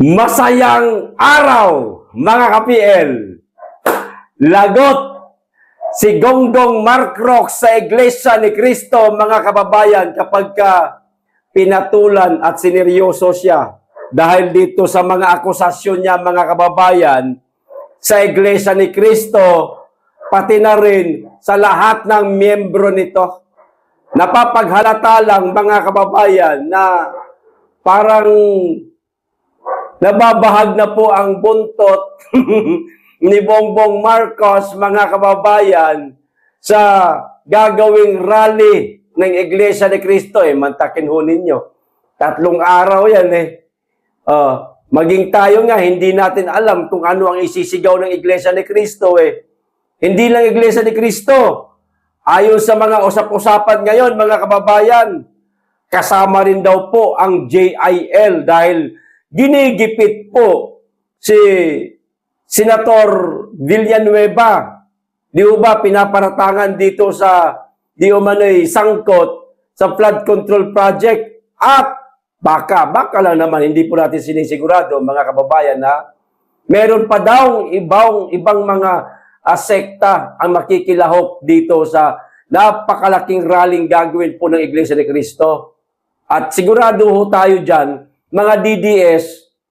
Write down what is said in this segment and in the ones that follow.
Masayang araw, mga ka-PL. Lagot si Gonggong Mark sa Iglesia ni Cristo, mga kababayan, kapag pinatulan at sineryoso siya. Dahil dito sa mga akusasyon niya, mga kababayan, sa Iglesia ni Cristo, pati na rin sa lahat ng miyembro nito. Napapaghalata lang, mga kababayan, na parang nababahag na po ang buntot ni Bongbong Marcos, mga kababayan, sa gagawing rally ng Iglesia ni Cristo. Mantakin ho ninyo. 3 araw yan maging tayo nga, hindi natin alam kung ano ang isisigaw ng Iglesia ni Cristo. Hindi lang Iglesia ni Cristo. Ayon sa mga usap-usapan ngayon, mga kababayan, kasama rin daw po ang JIL dahil ginigipit po si Senator Villanueva. Di ba pinaparatangan dito sa di umano'y sangkot sa flood control project at baka lang naman, hindi po natin sinisigurado, mga kababayan, na meron pa daw ibang mga sekta ang makikilahok dito sa napakalaking rallying gagawin po ng Iglesia ni Cristo. At sigurado ho tayo dyan, mga DDS,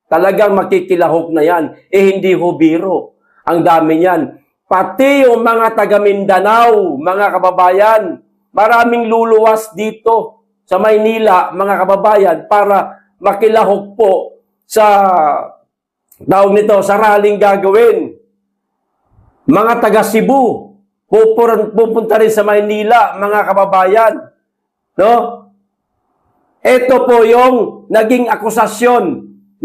talagang makikilahok na yan. Hindi ho biro. Ang dami niyan. Pati yung mga taga Mindanao, mga kababayan, maraming luluwas dito sa Maynila, mga kababayan, para makilahok po sa tawag nito, sa rallying gagawin. Mga taga Cebu, pupunta rin sa Maynila, mga kababayan. No? Ito po yung naging akusasyon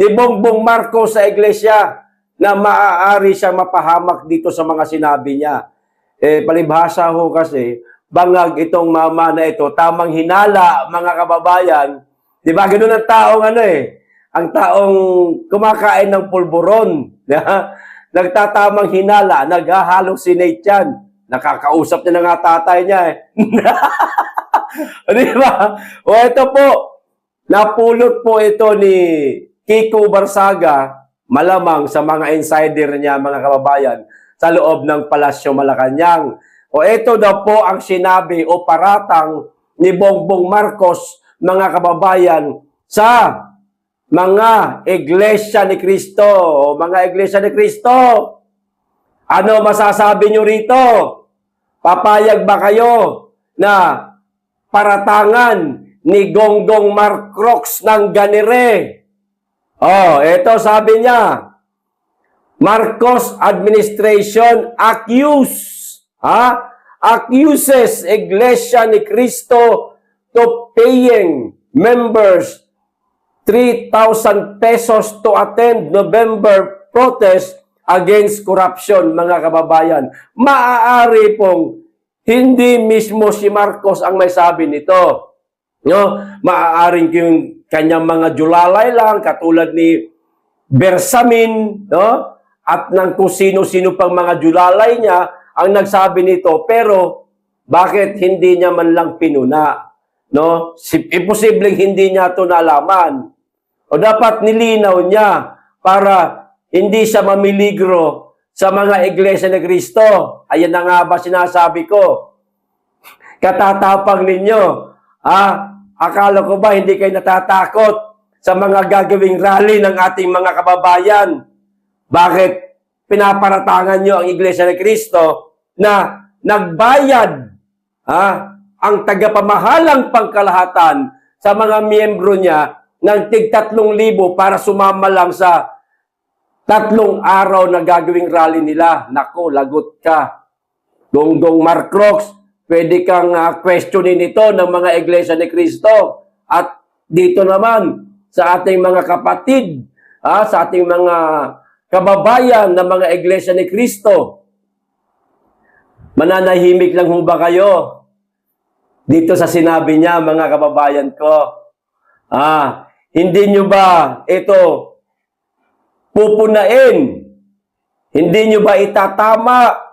ni Bongbong Marcos sa iglesia na maaari siyang mapahamak dito sa mga sinabi niya. Palibhasa ho kasi, bangag itong mama na ito, tamang hinala, mga kababayan. Di ba, ganun ang taong ang taong kumakain ng pulburon. Nagtatamang hinala, nag-hallucinate yan. Nakakausap niya na nga tatay niya Di ba? O ito po, napulot po ito ni Kiko Barsaga, malamang sa mga insider niya, mga kababayan, sa loob ng Palasyo Malacanang. O ito daw po ang sinabi o paratang ni Bongbong Marcos, mga kababayan, sa mga Iglesia ni Cristo. O mga Iglesia ni Cristo, ano masasabi nyo rito? Papayag ba kayo na paratangan ni Gonggong Marcos ng ganire? Ito sabi niya, Marcos administration accuses Iglesia ni Cristo to paying members 3,000 pesos to attend November protest against corruption, mga kababayan. Maaari pong hindi mismo si Marcos ang may sabi nito. No? Maaaring yung kanyang mga julalay lang, katulad ni Bersamin, no? At ng kung sino-sino pang mga julalay niya ang nagsabi nito. Pero bakit hindi niya man lang pinuna? No? Imposibleng hindi niya ito nalaman. O dapat nilinaw niya para hindi siya mamiligro sa mga Iglesia ni Cristo. Ayan na nga ba sinasabi ko? Katatapang ninyo. Akala ko ba hindi kayo natatakot sa mga gagawing rally ng ating mga kababayan? Bakit pinaparatangan nyo ang Iglesia ni Cristo na nagbayad ang tagapamahalang pangkalahatan sa mga miyembro niya ng tig 3,000 para sumama lang sa 3 araw na gagawing rally nila? Nako, lagot ka. Gonggong Marcos, pwede kang questionin ito ng mga Iglesia ni Cristo. At dito naman, sa ating mga kapatid, sa ating mga kababayan ng mga Iglesia ni Cristo, mananahimik lang ho ba kayo dito sa sinabi niya, mga kababayan ko? Hindi nyo ba ito pupunain? Hindi nyo ba itatama?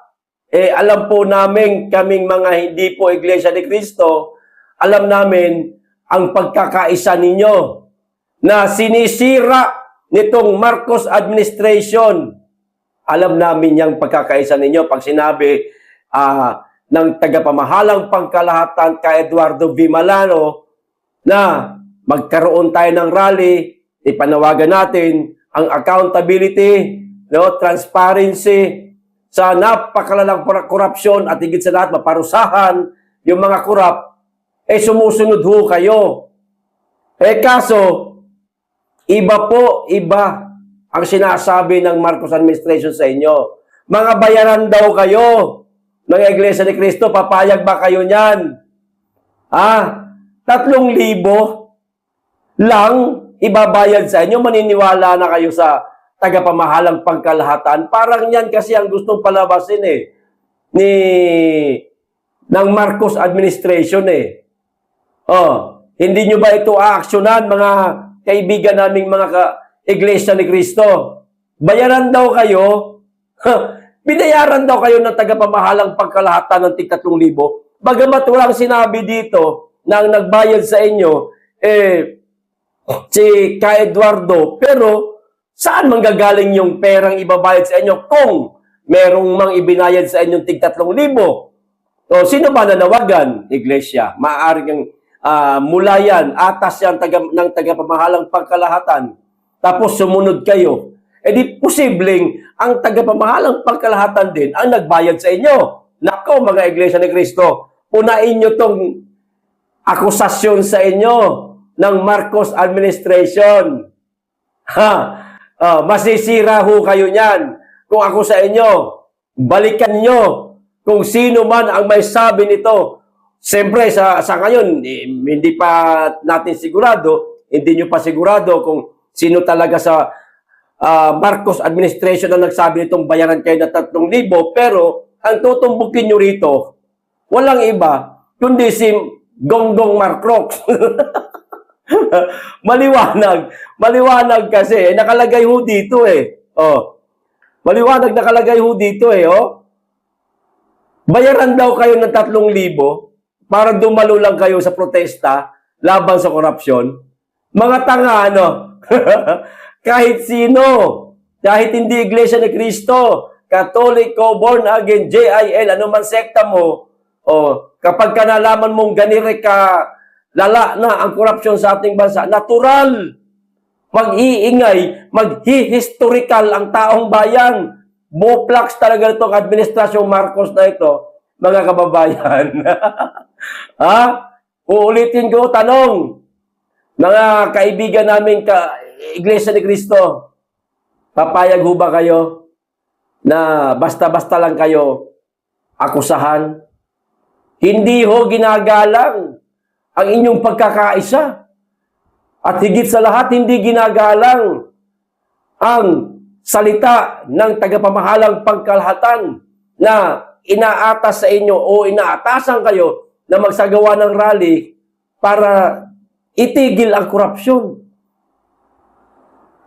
Alam po namin, kaming mga hindi po Iglesia ni Cristo, alam namin ang pagkakaisa ninyo na sinisira nitong Marcos administration. Alam namin yung pagkakaisa ninyo pag sinabi ng tagapamahalang pangkalahatan kay Eduardo V. Malano na magkaroon tayo ng rally, ipanawagan natin ang accountability, no, transparency sa napakalalang korupsyon at higit sa lahat maparusahan yung mga korap, sumusunod ho kayo. Kaso, iba ang sinasabi ng Marcos administration sa inyo. Mga bayaran daw kayo ng Iglesia ni Cristo, papayag ba kayo niyan? 3,000 lang ibabayad sa inyo, maniniwala na kayo sa tagapamahalang pangkalahatan. Parang yan kasi ang gustong palabasin ng Marcos administration hindi nyo ba ito aaksyonan, mga kaibigan naming mga Iglesia ni Cristo? Bayaran daw kayo, binayaran daw kayo ng tagapamahalang pangkalahatan ng tig-3,000. Bagamat walang sinabi dito na ang nagbayad sa inyo, si Ka Eduardo, pero saan manggagaling yung perang ibabayad sa inyo kung merong mang ibinayad sa inyong tig-3,000? So, sino ba nanawagan? Iglesia. Maaaring mula yan, atas yan ng tagapamahalang pangkalahatan. Tapos sumunod kayo. Di posibleng ang tagapamahalang pangkalahatan din ang nagbayad sa inyo. Nako, mga Iglesia ni Cristo, punain nyo tong akusasyon sa inyo ng Marcos administration. Masisira ho kayo niyan. Kung ako sa inyo, balikan nyo kung sino man ang may sabi nito. Siyempre, sa ngayon, hindi pa natin sigurado, hindi nyo pa sigurado kung sino talaga sa Marcos administration na nagsabi nitong bayaran kayo na 3,000, pero ang tutumbukin nyo rito, walang iba, kundi si Gonggong Marcrox. Maliwanag kasi, nakalagay ho dito Maliwanag nakalagay ho dito Bayaran daw kayo ng 3,000 para dumalo lang kayo sa protesta laban sa korupsyon. Mga tanga, kahit sino, kahit hindi Iglesia ni Cristo, Katoliko, born again, JIL, anuman sekta mo, kapag ka nalaman mong ganire ka lala na ang korupsyon sa ating bansa, natural, mag-iingay, mag-historical ang taong bayan. Buplax talaga itong administrasyong Marcos na ito, mga kababayan. Uulitin ko, tanong, mga kaibigan namin Iglesia ni Cristo, papayag ho ba kayo na basta-basta lang kayo akusahan? Hindi ho ginagalang ang inyong pagkakaisa. At higit sa lahat, hindi ginagalang ang salita ng tagapamahalang pangkalahatan na inaatas sa inyo o inaatasan kayo na magsagawa ng rally para itigil ang korupsyon.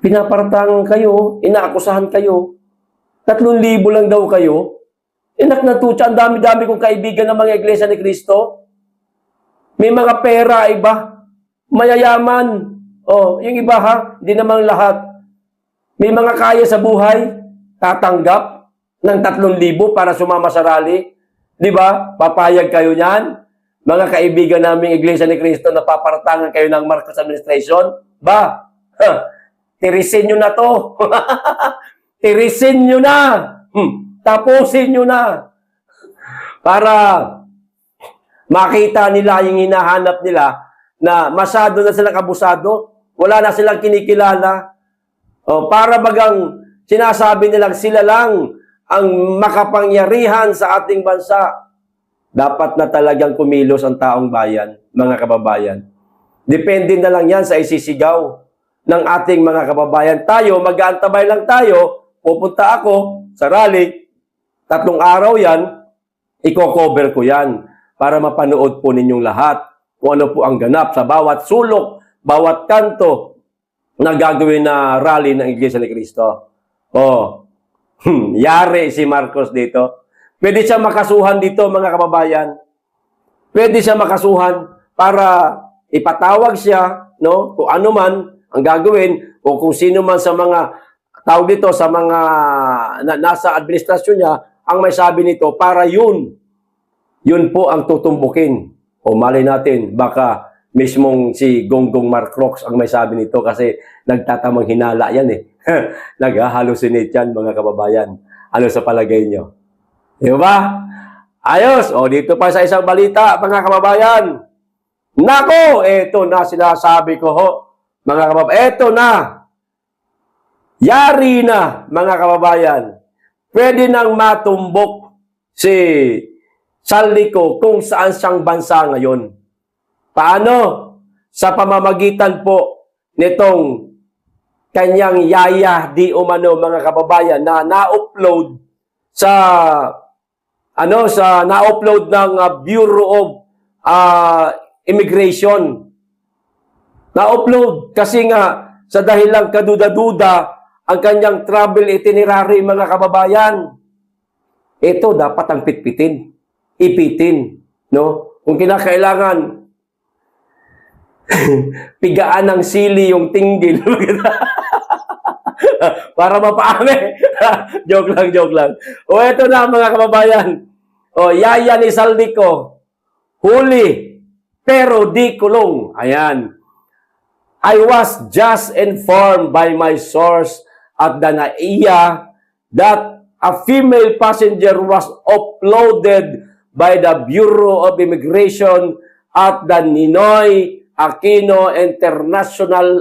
Pinapartangan kayo, inaakusahan kayo, 3,000 lang daw kayo. Natutsa, ang dami-dami kong kaibigan ng mga Iglesia ni Cristo. May mga pera, iba. Mayayaman. Yung iba hindi naman lahat. May mga kaya sa buhay, tatanggap ng 3,000 para sumama sa rally. Di ba? Papayag kayo niyan. Mga kaibigan naming Iglesia ni Cristo na papartangan kayo ng Marcos administration. Tirisin nyo na to. Tirisin nyo na. Tapusin nyo na. Para makita nila yung hinahanap nila na masyado na silang abusado, wala na silang kinikilala. Para bagang sinasabi nilang sila lang ang makapangyarihan sa ating bansa. Dapat na talagang kumilos ang taong bayan, mga kababayan. Depende na lang yan sa isisigaw ng ating mga kababayan. Tayo, mag-aantabay lang tayo, pupunta ako sa rally, 3 araw yan, i-cover ko yan para mapanood po ninyong lahat kung ano po ang ganap sa bawat sulok, bawat kanto na gagawin na rally ng Iglesia ni Cristo. Yari si Marcos dito. Pwede siya makasuhan dito, mga kababayan. Pwede siya makasuhan para ipatawag siya, kung ano man ang gagawin o kung sino man sa mga tawag dito sa mga nasa administrasyon niya ang may sabi nito para yun po ang tutumbukin. O malay natin, baka mismong si Gonggong Marcos ang may sabi nito kasi nagtatamang hinala yan eh. Nag-hallucinate yan mga kababayan. Ano sa palagay nyo? Di ba? Ayos! O dito pa sa isang balita mga kababayan. Nako! Eto na sinasabi ko ho. Mga kababayan, eto na! Yari na mga kababayan. Pwede nang matumbok si Saldico kung saan siyang bansa ngayon. Paano? Sa pamamagitan po nitong kanyang yaya di umano mga kababayan na na-upload sa na-upload ng Bureau of Immigration. Na-upload kasi nga sa dahilang kaduda-duda ang kanyang travel itinerary mga kababayan. Ito dapat ang pitpitin. Ipitin, no? Kung kinakailangan pigaan ng sili yung tinggil para mapaame. Joke lang. O eto na mga kababayan. O yaya ni Saldico, huli pero di kulong. Ayan. I was just informed by my source at the NAIA that a female passenger was uploaded by the Bureau of Immigration at the Ninoy Aquino International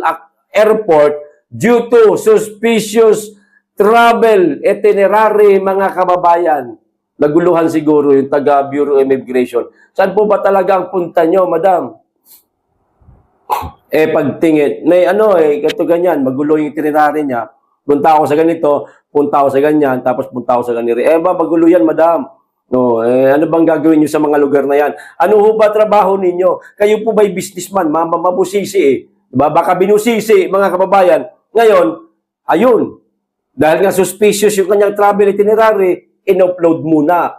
Airport due to suspicious travel itinerary mga kababayan. Naguluhan siguro yung taga Bureau of Immigration. Saan po ba talaga ang punta nyo, madam? Pagtingin, may ganito ganyan, magulo yung itinerary niya. Punta ako sa ganito, punta ako sa ganyan, tapos punta ako sa ganito. Magulo yan, madam. No, ano bang gagawin niyo sa mga lugar na yan? Ano ho ba trabaho ninyo? Kayo po ba'y businessman? Mabusisi eh. Diba? Baka binusisi, mga kababayan. Ngayon, ayun. Dahil nga suspicious yung kanyang travel itinerary, in-upload muna.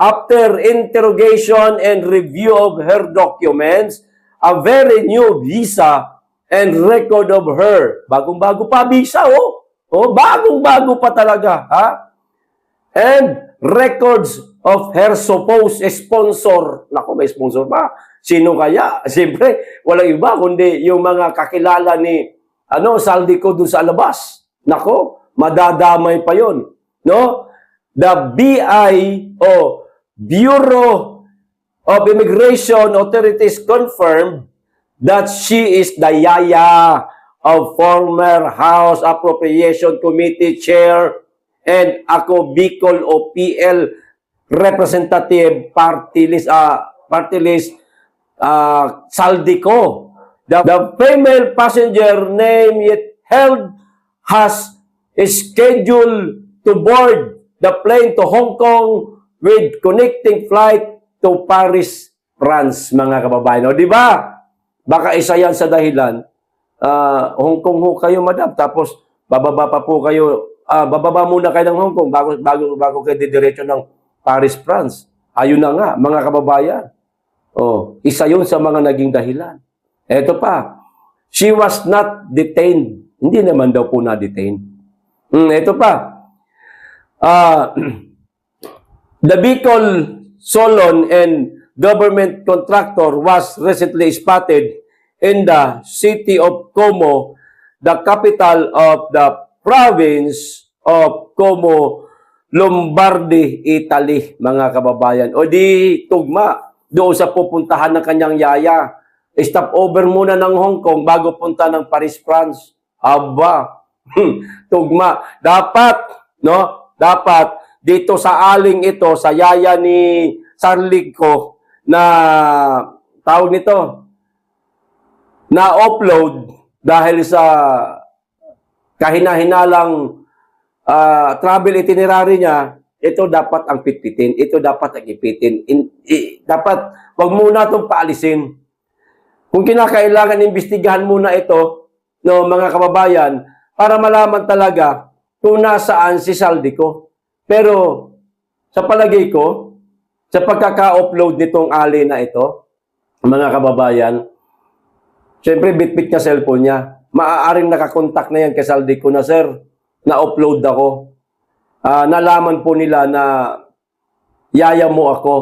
After interrogation and review of her documents, a very new visa and record of her. Bagong-bago pa visa, bagong-bago pa talaga, ha? And records of her supposed sponsor. Naku, may sponsor ba? Sino kaya? Siyempre, walang iba kundi yung mga kakilala ni Saldico doon sa labas. Naku, madadamay pa yon, no? The Bureau of Immigration Authorities confirmed that she is the yaya of former House Appropriation Committee Chair and ako Bicol OPL representative party list Saldico. The female passenger name yet held has scheduled to board the plane to Hong Kong with connecting flight to Paris, France, mga kababayan. O, di ba? Baka isa yan sa dahilan. Hong Kong ho kayo, madam. Tapos, bababa pa po kayo. Bababa muna kayo ng Hong Kong bago kayo didiretso ng Paris, France. Ayun na nga, mga kababayan. Isa yun sa mga naging dahilan. Eto pa. She was not detained. Hindi naman daw po na-detain. Eto pa. The Bicol Solon and government contractor was recently spotted in the city of Como, the capital of the province of Como, Lombardy, Italy, mga kababayan. O di tugma doon sa pupuntahan ng kanyang yaya. Stop over muna ng Hong Kong bago punta ng Paris, France. Aba, tugma. Dapat dito sa aling ito, sa yaya ni Saldico na tawag nito, na-upload dahil sa kahina-hinalang travel itinerary niya, ito dapat ang pitpitin. Ito dapat ang ipitin. Dapat, wag muna itong paalisin. Kung kinakailangan, imbestigahan muna ito, no, mga kababayan, para malaman talaga kung nasaan si Saldico. Pero, sa palagay ko, sa pagkaka-upload nitong ali na ito, mga kababayan, Siyempre, bit-bit niya cellphone niya. Maaaring nakakontak na yan kay Saldico na, sir, na-upload ako. Nalaman po nila na yaya mo ako.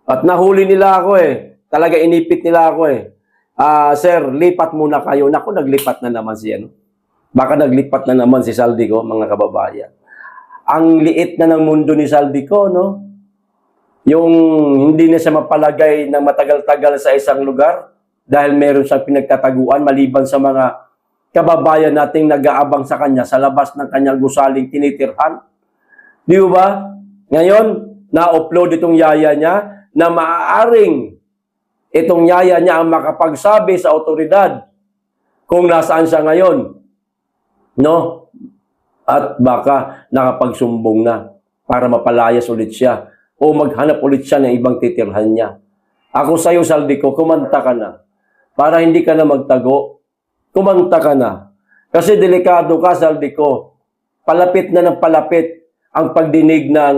At nahuli nila ako eh. Talaga inipit nila ako eh. Sir, lipat muna kayo. Naku, naglipat na naman siya. Baka naglipat na naman si Saldico, mga kababayan. Ang liit na ng mundo ni Saldico, no? Yung hindi na siya mapalagay ng matagal-tagal sa isang lugar dahil meron siyang pinagtataguan maliban sa mga kababayan nating nag-aabang sa kanya sa labas ng kanyang gusaling tinitirhan. Di ba? Ngayon, na-upload itong yaya niya na maaaring itong yaya niya ang makapagsabi sa otoridad kung nasaan siya ngayon. No? At baka nakapagsumbong na para mapalayas ulit siya o maghanap ulit siya ng ibang titirhan niya. Ako sa'yo, Saldico, kumanta ka na. Para hindi ka na magtago, kumanta ka na. Kasi delikado ka, Saldico. Palapit na ng palapit ang pagdinig ng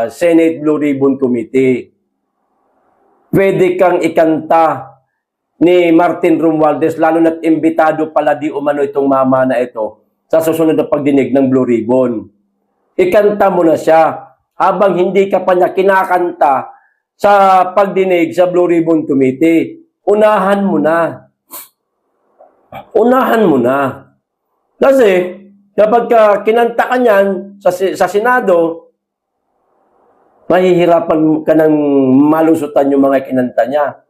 Senate Blue Ribbon Committee. Pwede kang ikanta ni Martin Romualdez, lalo na't imbitado pala di umano itong mama na ito sa susunod na pagdinig ng Blue Ribbon. Ikanta mo na siya habang hindi ka pa niya kinakanta sa pagdinig sa Blue Ribbon Committee. Unahan mo na. Unahan mo na. Kasi kapag kinanta ka niyan sa Senado, mahihirapan ka ng malusutan yung mga kinanta niya.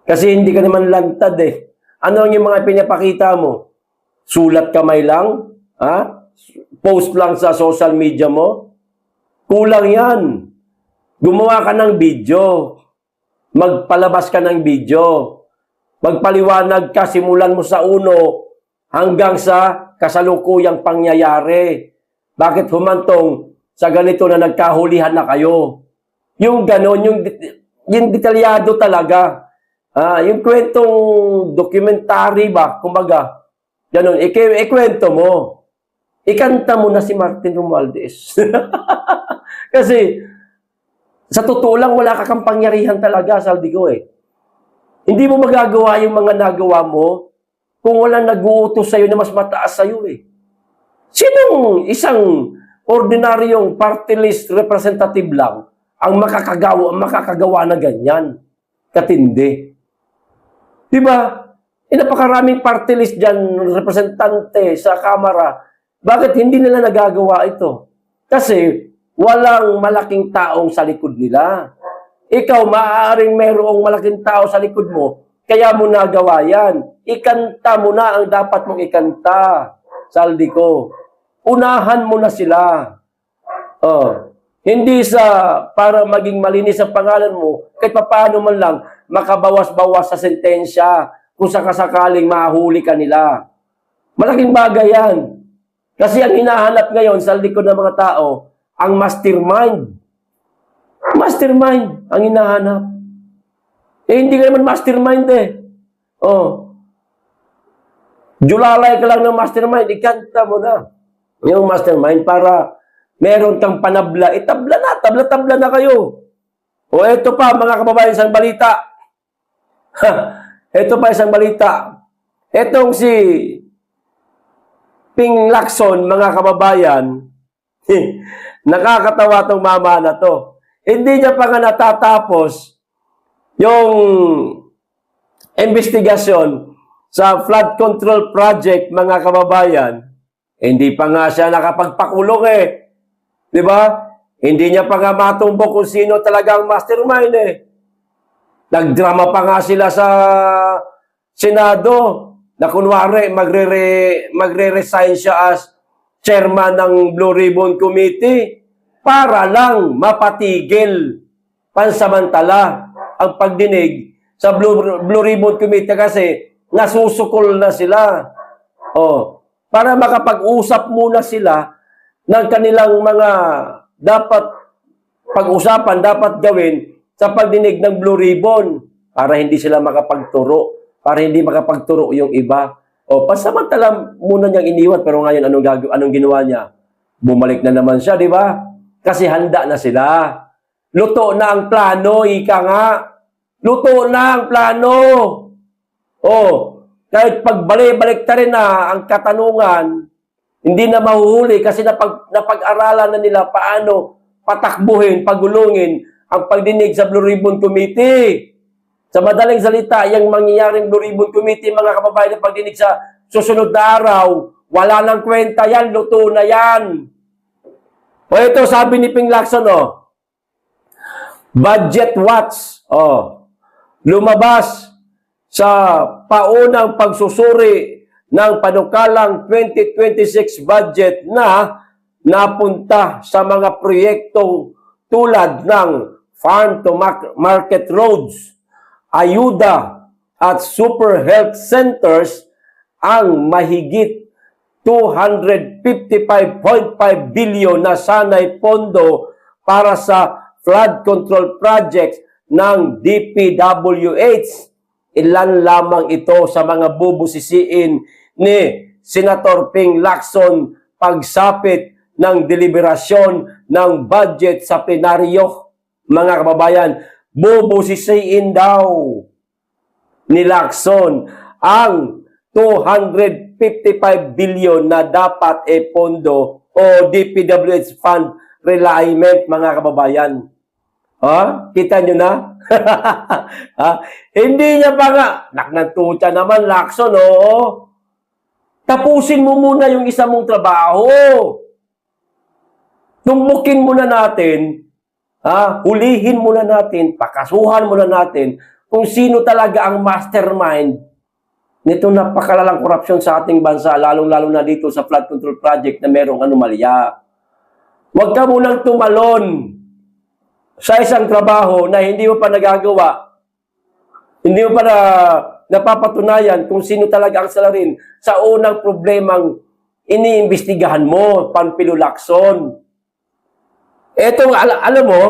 Kasi hindi ka naman lantad eh. Ano yung mga pinapakita mo? Sulat kamay lang? Ha? Post lang sa social media mo? Kulang yan. Gumawa ka ng video. Magpalabas ka ng video. Magpaliwanag ka, simulan mo sa uno hanggang sa kasalukuyang pangyayari. Bakit humantong sa ganito na nagkahulihan na kayo? Yung ganon, yung detalyado talaga. Yung kwentong documentary ba, kumbaga, ganon, ikwento mo. Ikanta mo na si Martin Romualdez. Kasi, sa totoo lang, wala ka kang pangyarihan talaga, Saldico eh. Hindi mo magagawa yung mga nagawa mo kung walang nag-uutos sa'yo na mas mataas sa'yo eh. Sinong isang ordinaryong party list representative lang ang makakagawa na ganyan? Katindi. Diba? Napakaraming party list dyan, representante sa Kamara. Bakit hindi nila nagagawa ito? Kasi walang malaking taong sa likod nila. Ikaw, maaaring mayroong malaking tao sa likod mo, kaya mo nagawa yan. Ikanta mo na ang dapat mong ikanta, Saldico. Unahan mo na sila. Hindi para maging malinis ang pangalan mo, kahit paano man lang, makabawas-bawas sa sentensya kung sakasakaling mahuli ka nila. Malaking bagay yan. Kasi ang hinahanap ngayon sa likod ng mga tao, ang mastermind. Mastermind ang hinahanap. Hindi ka naman mastermind eh. Julalay ka lang ng mastermind, ikanta mo na yung mastermind para meron kang panabla. Tabla na, tabla-tabla na kayo. Eto pa, mga kababayan, isang balita. Eto pa, isang balita. Etong si Ping Lacson, mga kababayan, nakakatawa tong mama na to. Hindi niya pa nga natatapos yung investigasyon sa flood control project, mga kababayan. Hindi pa nga siya nakapagpakulong eh. Di ba? Hindi niya pa nga matumbok kung sino talagang mastermind eh. Nagdrama pa nga sila sa Senado na kunwari magre-resign siya as chairman ng Blue Ribbon Committee para lang mapatigil pansamantala ang pagdinig sa Blue Ribbon Committee kasi nasusukol na sila. Para makapag-usap muna sila ng kanilang mga dapat pag-usapan, dapat gawin sa pagdinig ng Blue Ribbon para hindi sila makapagturo, para hindi makapagturo yung iba. Pasamantala muna niyang iniwan, pero ngayon anong ginawa niya? Bumalik na naman siya, di ba? Kasi handa na sila. Luto na ang plano, ika nga. Luto na ang plano. kahit pagbalik-balik ta rin na ang katanungan, hindi na mahuhuli kasi napag-aralan na nila paano patakbuhin, pagulungin ang pagdinig sa Blue Ribbon Committee. Sa madaling salita, yung mangyayaring Blue Ribbon Committee, mga kababayan, na pagdinig sa susunod na araw, wala nang kwenta yan, luto na yan. O ito, sabi ni Ping Lacson, Budget Watch, lumabas sa paunang pagsusuri ng panukalang 2026 budget na napunta sa mga proyekto tulad ng Farm to Market Roads, ayuda at super health centers ang mahigit 255.5 billion na sanay pondo para sa flood control projects ng DPWH. Ilan lamang ito sa mga bubusisiin ni Senator Ping Lacson pagsapit ng deliberasyon ng budget sa plenaryo. Mga kababayan, bubusisiin daw ni Lacson ang 255 billion na dapat pondo o DPWH fund realignment, mga kababayan. Kita nyo na? Hindi niya pa nga. Naknantuta naman, Lacson, Tapusin mo muna yung isa mong trabaho. Tumbukin muna natin, hulihin muna natin, pakasuhan muna natin kung sino talaga ang mastermind nito napakalalang korupsyon sa ating bansa, lalong-lalo na dito sa flood control project na merong anomalya. Huwag ka munang tumalon sa isang trabaho na hindi mo pa nagagawa, hindi mo pa napapatunayan kung sino talaga ang salarin sa unang problemang iniimbestigahan mo, Panfilo Lacson. Etong, alam mo,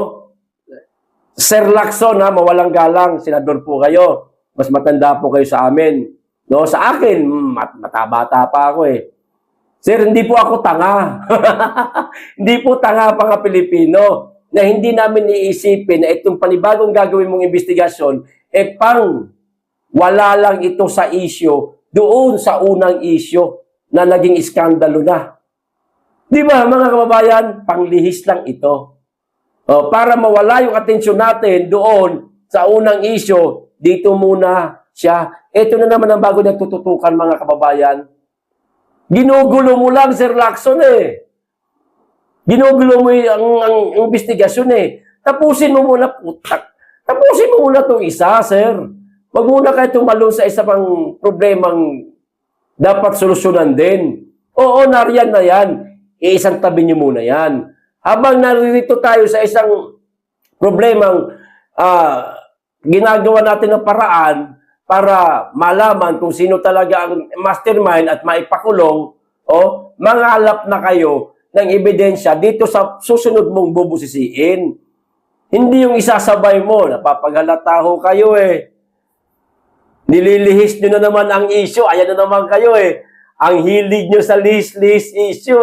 Sir Lacson, mawalang galang, senador po kayo, mas matanda po kayo sa amin. No, sa akin, matabata pa ako Sir, hindi po ako tanga. Hindi po tanga pa nga Pilipino na hindi namin iisipin na itong panibagong gagawin mong investigasyon, pang wala lang ito sa isyo, doon sa unang isyo na naging iskandalo na. Di ba, mga kababayan, panglihis lang ito. Para mawala yung atensyon natin doon sa unang isyo, dito muna siya. Ito na naman ang bago na tututukan, mga kababayan. Ginugulo mo lang, Sir Lacson Ginugulo mo ang investigasyon Tapusin mo muna, putak. Tapusin mo muna itong isa, sir. Huwag muna kayo tumalon sa isa pang problemang dapat solusyonan din. Oo, nariyan na yan. Iisang tabi niyo muna yan. Habang naririto tayo sa isang problemang ginagawa natin ng paraan para malaman kung sino talaga ang mastermind at maipakulong, mangalap na kayo ng ebidensya dito sa susunod mong bubusisiin. Hindi yung isasabay mo, napapaghalata ho kayo Nililihis nyo na naman ang issue, ayan na naman kayo Ang hilig nyo sa list issue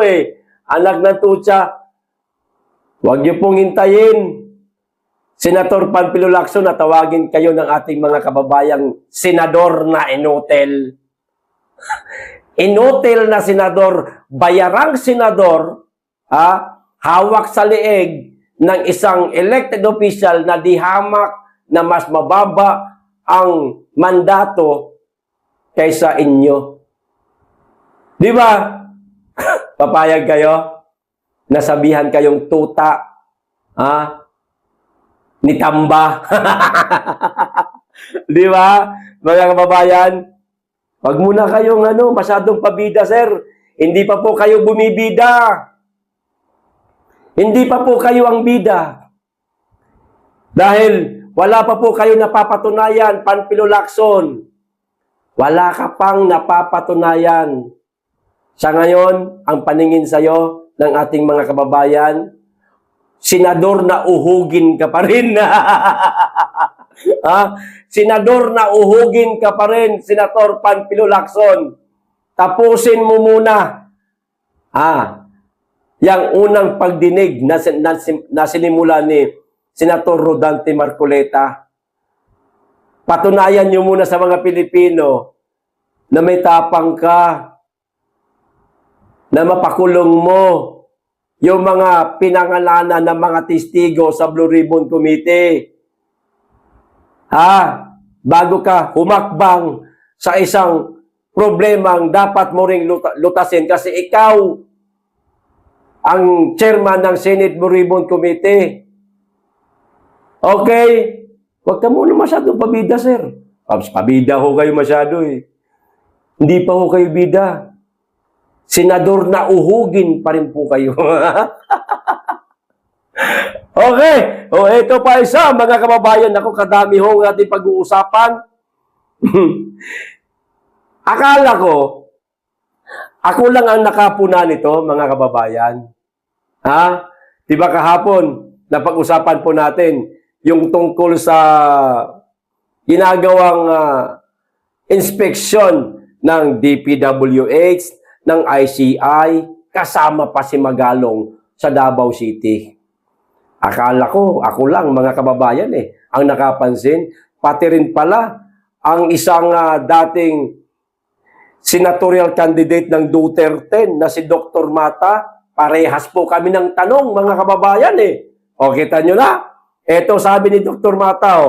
Anak ng tutsa, huwag nyo pong hintayin. Senator Panfilo Lacson, na tawagin kayo ng ating mga kababayang senador na inotel. Inotel na senador, bayarang senador, hawak sa leeg ng isang elected official na dihamak na mas mababa ang mandato kaysa inyo. Di ba? Papayag kayo? Nasabihan kayong tuta, ni Tamba. Di ba? Mga kababayan, wag muna kayong masyadong pabida, sir. Hindi pa po kayo bumibida. Hindi pa po kayo ang bida. Dahil wala pa po kayo napapatunayan, Panfilo Lacson. Wala ka pang napapatunayan. Sa ngayon, ang paningin sa'yo ng ating mga kababayan, senador na uhugin ka pa rin. Senador na uhugin ka pa rin, Senator Panfilo Lacson. Tapusin mo muna yung unang pagdinig na sinimula ni Senator Rodante Marcoleta. Patunayan nyo muna sa mga Pilipino na may tapang ka, na mapakulong mo yung mga pinangalanan ng mga testigo sa Blue Ribbon Committee. Bago ka humakbang sa isang problemang dapat mo ring lutasin kasi ikaw ang chairman ng Senate Blue Ribbon Committee. Okay? Huwag ka muna masyadong pabida, sir. Pabida ho kayo masyado eh. Hindi pa ho kayo bida. Senador na uhugin pa rin po kayo. Okay. O, ito pa isa, mga kababayan. Ako, kadami ho ang ating pag-uusapan. Akala ko, ako lang ang nakapuna nito, mga kababayan. Diba kahapon, napag-usapan po natin yung tungkol sa ginagawang inspeksyon ng DPWH, ng ICI, kasama pa si Magalong sa Davao City. Akala ko, ako lang, mga kababayan ang nakapansin. Pati rin pala, ang isang dating senatorial candidate ng Duterte na si Dr. Mata, parehas po kami ng tanong, mga kababayan O, kita nyo na? Ito sabi ni Dr. Mata,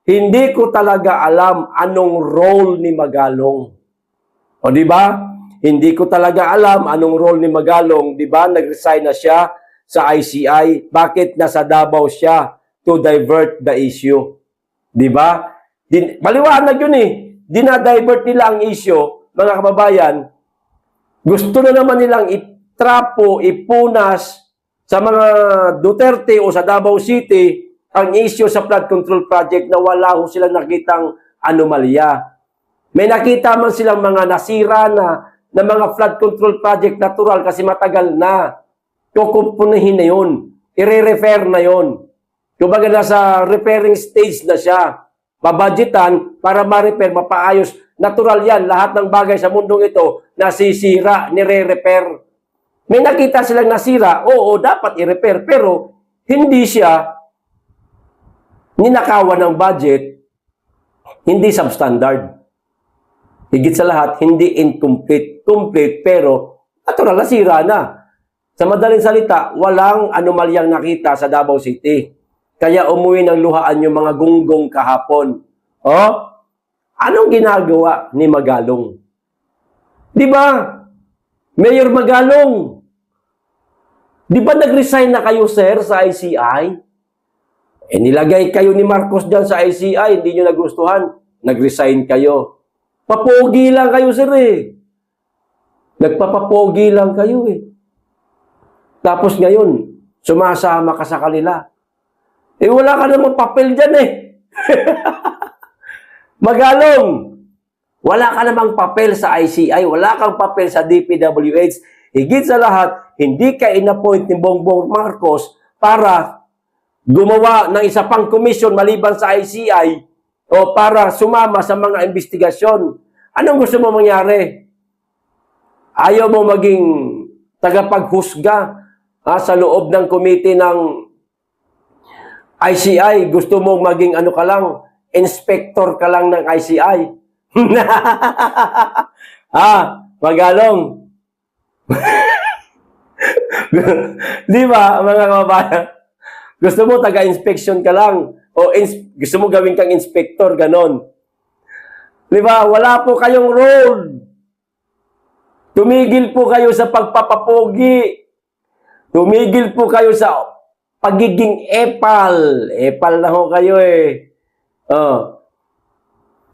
hindi ko talaga alam anong role ni Magalong. O, di ba? Hindi ko talaga alam anong role ni Magalong. Di ba? Nag-resign na siya sa ICI. Bakit nasa Davao siya to divert the issue? Di ba? Maliwanag yun Dinadivert nila ang issue, mga kababayan. Gusto na naman nilang itrapo, ipunas sa mga Duterte o sa Davao City ang issue sa flood control project na wala ho silang nakitang anomalya. May nakita man silang mga nasira na mga flood control project natural kasi matagal na. Kukumpunihin na yun. I-refer na yun. Kumbaga nasa repairing stage na siya. Pabudgetan para ma-repair, mapaayos. Natural yan. Lahat ng bagay sa mundong ito nasisira, nire-repair. May nakita silang nasira, oo, dapat i-repair. Pero hindi siya ninakawan ng budget, hindi substandard. Higit sa lahat, hindi incomplete. Complete, pero natural, nasira na. Sa madaling salita, walang anomalyang nakita sa Davao City. Kaya umuwi ng luhaan yung mga gunggong kahapon. Anong ginagawa ni Magalong? Di ba? Mayor Magalong, di ba nag-resign na kayo, sir, sa ICI? Nilagay kayo ni Marcos dyan sa ICI, hindi nyo nagustuhan. Nag-resign kayo. Papogi lang kayo, sir, Nagpapapogi lang kayo, Tapos ngayon, sumasama ka sa kanila. Wala ka namang papel dyan, Magalong, wala ka namang papel sa ICI, wala kang papel sa DPWH. Higit sa lahat, hindi ka in-appoint ni Bongbong Marcos para gumawa ng isa pang komisyon maliban sa ICI o para sumama sa mga investigasyon. Anong gusto mo mangyari? Ayaw mo maging tagapaghusga sa loob ng committee ng ICI? Gusto mo maging ano ka lang, inspector ka lang ng ICI? Magalong. Di ba, mga kababayan? Gusto mo taga-inspection ka lang o gusto mo gawin kang inspector, ganon. Di ba? Wala po kayong role. Tumigil po kayo sa pagpapapogi. Tumigil po kayo sa pagiging epal. Epal na ho kayo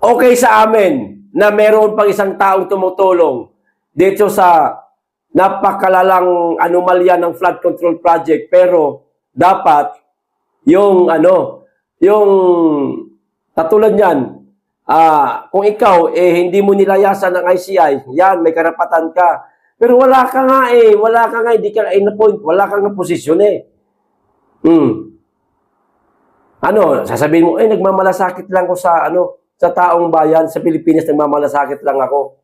Okay sa amin na meron pang isang taong tumutulong dito sa napakalalang anomalya ng flood control project, pero dapat yung katulad niyan, kung ikaw hindi mo nilayasan ng ICI, yan, may karapatan ka. Pero wala ka nga hindi ka in-appoint, wala kang posisyon sasabihin mo, nagmamalasakit lang ko sa taong bayan, sa Pilipinas, nagmamalasakit lang ako.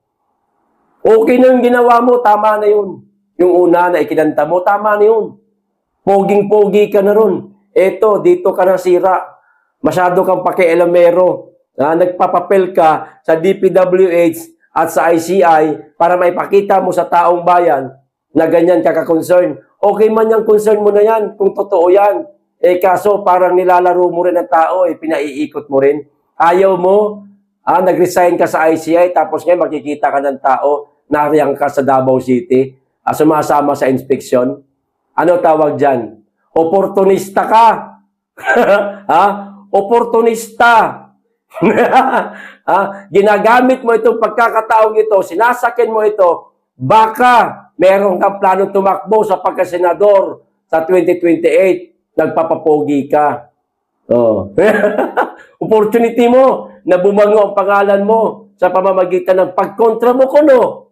Okay na yung ginawa mo, tama na yun. Yung una na ikinanta mo, tama na yun. Poging-pogi ka na ron. Dito ka nasira. Masyado kang pakialamero. nagpapapel ka sa DPWH at sa ICI para maipakita mo sa taong bayan na ganyan ka ka-concern. Okay man yung concern mo na yan, kung totoo yan. Kaso parang nilalaro mo rin ang tao, pinaiikot mo rin. Ayaw mo, nag-resign ka sa ICI, tapos ngayon makikita ka ng tao, nariyang ka sa Davao City, sumasama sa inspeksyon. Ano tawag dyan? Oportunista ka. Oportunista. Ginagamit mo itong pagkakataong ito, sinasakin mo ito, baka meron kang planong tumakbo sa pagkasenador sa 2028, nagpapapogi ka. Opportunity mo na bumango ang pangalan mo sa pamamagitan ng pagkontra mo kuno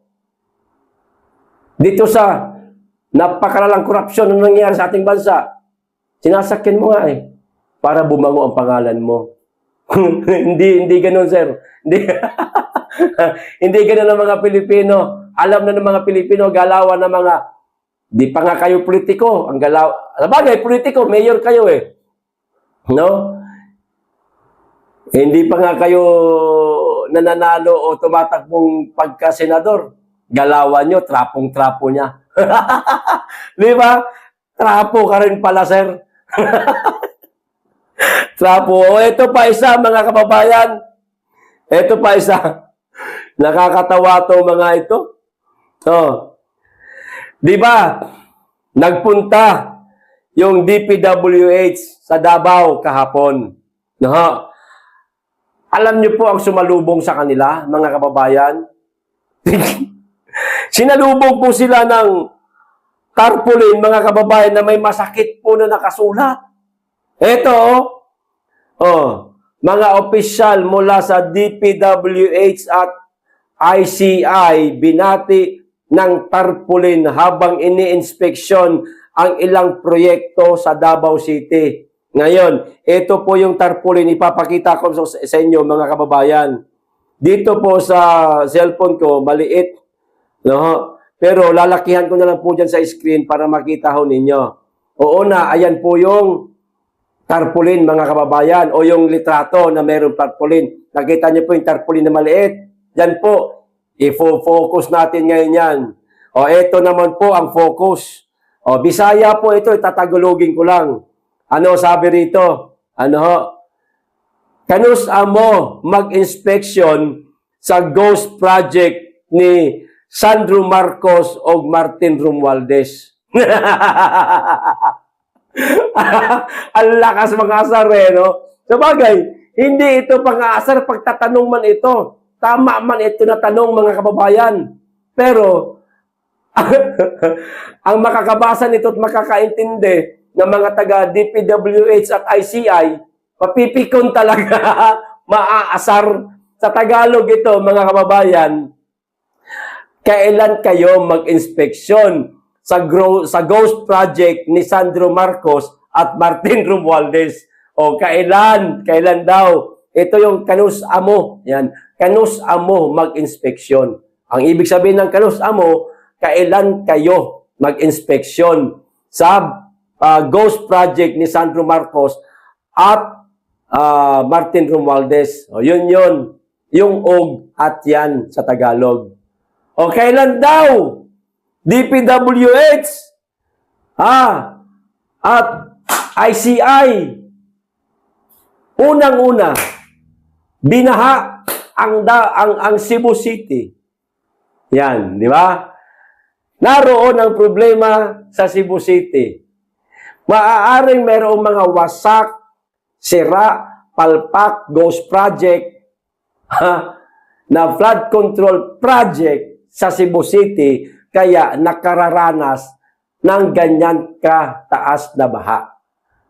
dito sa napakalalang korupsyon na nangyayari sa ating bansa. Sinasakin mo nga para bumango ang pangalan mo. hindi ganoon, sir. Hindi ganoon ang mga Pilipino. Alam na ng mga Pilipino, galawan ng mga, di pa nga kayo politiko. Ang galaw, sabagay, politiko, mayor kayo no? Hindi pa nga kayo nananalo o tumatakbong pagka-senador. Galawan nyo, trapong-trapo niya. Di ba? Trapo ka rin pala, sir. Trapo. O, ito pa isa, mga kababayan. Ito pa isa. Nakakatawa to mga ito. Di ba? Nagpunta yung DPWH sa Davao kahapon. Alam niyo po ang sumalubong sa kanila, mga kababayan? Sinalubong po sila ng tarpaulin, mga kababayan, na may masakit po na nakasulat. Ito, mga opisyal mula sa DPWH at ICI binati ng tarpaulin habang ini-inspeksyon ang ilang proyekto sa Davao City. Ngayon, ito po yung tarpaulin, ipapakita ko sa inyo, mga kababayan. Dito po sa cellphone ko, maliit. Pero lalakihan ko na lang po dyan sa screen para makita ho ninyo. Oo na, ayan po yung tarpaulin, mga kababayan, o yung litrato na mayroong tarpaulin. Nakita niyo po yung tarpaulin na maliit. Yan po, i-focus natin ngayon yan. Ito naman po ang focus. Bisaya po ito, itatagulogin ko lang. Ano sabi rito? Kanus amo mag-inspection sa ghost project ni Sandro Marcos o Martin Romualdez. Ang lakas mga asar no? Sabagay, hindi ito pang-aasar, pagtatanong man ito. Tama man ito na tanong, mga kababayan. Pero, ang makakabasa nito at makakaintindi ng mga taga DPWH at ICI, papipikon talaga, maaasar. Sa Tagalog ito, mga kababayan, kailan kayo mag-inspeksyon sa ghost project ni Sandro Marcos at Martin Romualdez? Kailan daw? Ito yung kanus amo. Yan. Kanus amo mag-inspeksyon. Ang ibig sabihin ng kanus amo, kailan kayo mag-inspeksyon sa ghost project ni Sandro Marcos at Martin Romualdez. Yun. Yung og at yan sa Tagalog. Kailan daw? DPWH at ICI. Unang-una, binaha ang Cebu City. Yan, di ba? Naroon ang problema sa Cebu City. Maaaring mayroong mga wasak, sira, palpak, ghost project, na flood control project sa Cebu City, kaya nakararanas ng ganyan kataas na baha.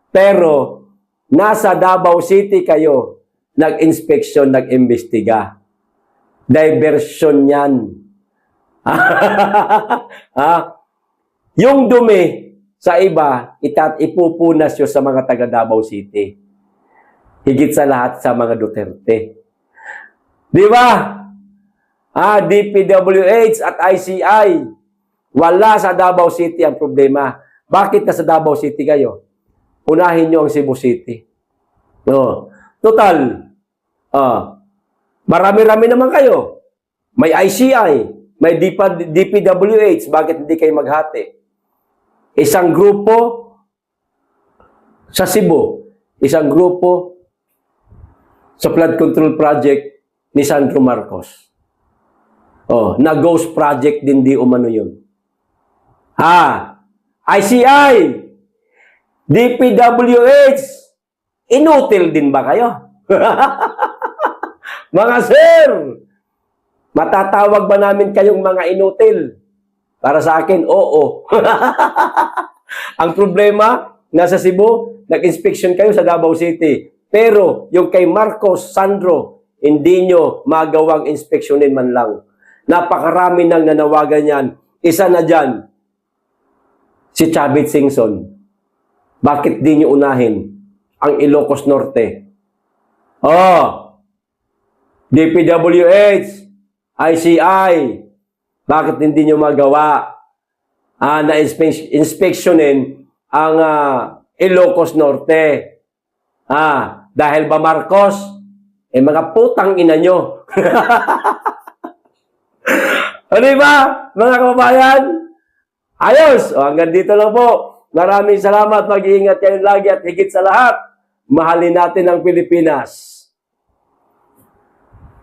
Pero, nasa Davao City kayo, nag-inspeksyon, nag-imbestiga. Diversion yan. Yung dumi sa iba, ipupunas yun sa mga taga Davao City. Higit sa lahat sa mga Duterte. Di ba? DPWH at ICI, wala sa Davao City ang problema. Bakit nasa Davao City kayo? Unahin nyo ang Cebu City. Total, Marami-rami naman kayo. May ICI, may DPWH, bakit hindi kayo maghati? Isang grupo sa Cebu, isang grupo sa flood control project ni Sandro Marcos. Na ghost project din di umano yun. ICI, DPWH, inutil din ba kayo? Mga sir, matatawag ba namin kayong mga inutil? Para sa akin, oo. Ang problema, nasa Cebu, nag-inspection kayo sa Davao City. Pero yung kay Marcos, Sandro, hindi nyo magawang inspeksyonin man lang. Napakarami nang nanawagan yan. Isa na dyan, si Chavit Singson. Bakit di nyo unahin ang Ilocos Norte? DPWH, ICI, bakit hindi nyo magawa na inspeksyonin ang Ilocos Norte? Dahil ba Marcos? Mga putang ina nyo. Ano ba, mga kababayan? Ayos! Hanggang dito lang po. Maraming salamat. Mag-iingat kayo lagi at higit sa lahat, mahalin natin ang Pilipinas.